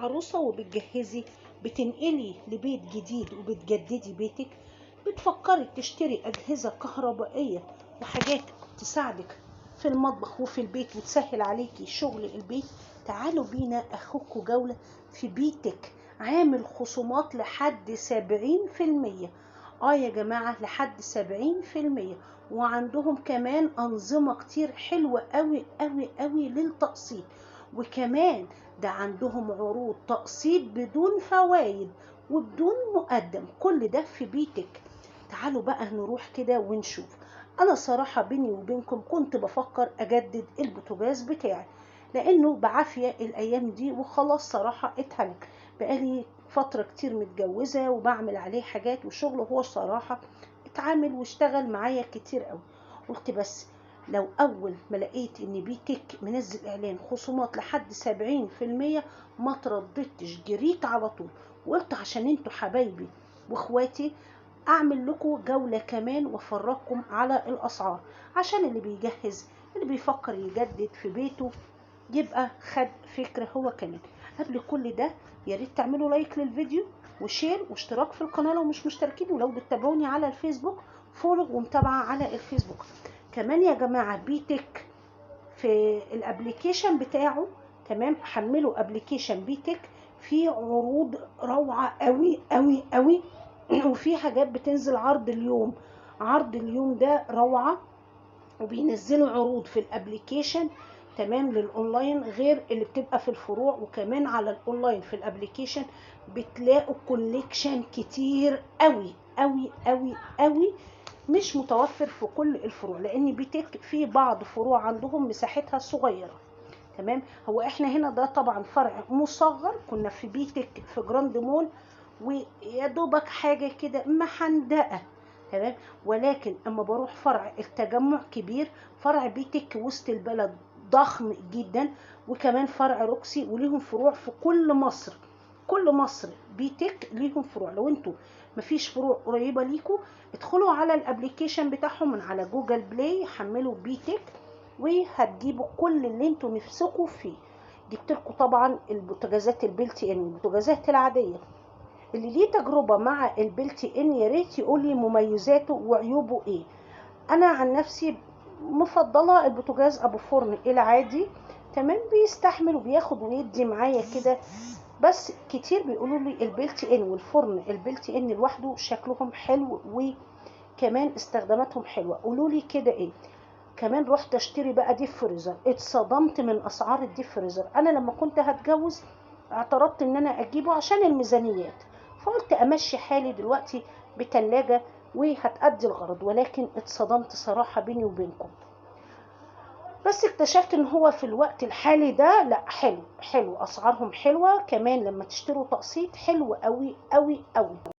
عروسة وبتجهزي، بتنقلي لبيت جديد وبتجددي بيتك، بتفكري تشتري أجهزة كهربائية وحاجات تساعدك في المطبخ وفي البيت وتسهل عليكي شغل البيت، تعالوا بينا أخوكوا جولة في بيتك عامل خصومات لحد 70%. يا جماعة لحد 70%. وعندهم كمان أنظمة كتير حلوة قوي قوي قوي للتقسيط، وكمان ده عندهم عروض تقسيط بدون فوائد وبدون مقدم، كل ده في بيتك. تعالوا بقى نروح كده ونشوف. انا صراحة بيني وبينكم كنت بفكر اجدد البوتاجاز بتاعي لانه بعافية الايام دي وخلاص صراحة اتهلك، بقالي فترة كتير متجوزة وبعمل عليه حاجات وشغل، هو صراحة اتعامل واشتغل معايا كتير قوي. قلت بس لو اول ما لقيت ان بيتك منزل اعلان خصومات لحد 70%، ما ترددتش، جريت على طول وقلت عشان انتوا حبايبي واخواتي اعمل لكم جولة كمان وافرجكم على الاسعار، عشان اللي بيجهز اللي بيفكر يجدد في بيته يبقى خد فكرة هو كمان. قبل كل ده يا ريت تعملوا لايك للفيديو وشير واشتراك في القناة لو مش مشتركين، ولو بتتابعوني على الفيسبوك فولو ومتابعة على الفيسبوك. كمان يا جماعة بيتك في الابليكيشن بتاعه، تمام، حملوا ابليكيشن بيتك، في عروض روعة قوي قوي قوي وفي حاجات بتنزل عرض اليوم، عرض اليوم ده روعة، وبينزلوا عروض في الابليكيشن تمام للاونلاين غير اللي بتبقى في الفروع. وكمان على الاونلاين في الابليكيشن بتلاقوا كوليكشن كتير قوي قوي قوي قوي مش متوفر في كل الفروع، لان بيتك في بعض فروع عندهم مساحتها صغيره. تمام، هو احنا هنا ده طبعا فرع مصغر، كنا في بيتك في جراند مول ويا دوبك حاجه كده محندقه، تمام، ولكن اما بروح فرع التجمع كبير، فرع بيتك وسط البلد ضخم جدا، وكمان فرع روكسي، وليهم فروع في كل مصر، كل مصر بيتك ليهم فروع. لو انتوا مفيش فروع قريبه ليكم ادخلوا على الابليكيشن بتاعهم من على جوجل بلاي، حملوا بيتك وهتجيبوا كل اللي انتوا نفسكوا فيه. جبت لكم طبعا البوتاجازات البلت ان، البوتاجازات العاديه. اللي ليه تجربه مع البلت ان يا ريت يقول لي مميزاته وعيوبه ايه. انا عن نفسي مفضله البوتاجاز ابو فرن العادي، تمام، بيستحمل وبياخد ويدي معايا كده، بس كتير بيقولوا لي البلت ان والفرن البلت ان لوحده شكلهم حلو وكمان استخداماتهم حلوه، قولوا لي كده ايه. كمان رحت اشتري بقى ديب فريزر، اتصدمت من اسعار الديب فريزر. انا لما كنت هتجوز اعترضت ان انا اجيبه عشان الميزانيات، فقلت امشي حالي دلوقتي بتلاجة وهتأدي الغرض، ولكن اتصدمت صراحة بيني وبينكم. بس اكتشفت ان هو في الوقت الحالي ده لا، حلو حلو، اسعارهم حلوة، كمان لما تشتروا تقسيط حلو قوي قوي قوي.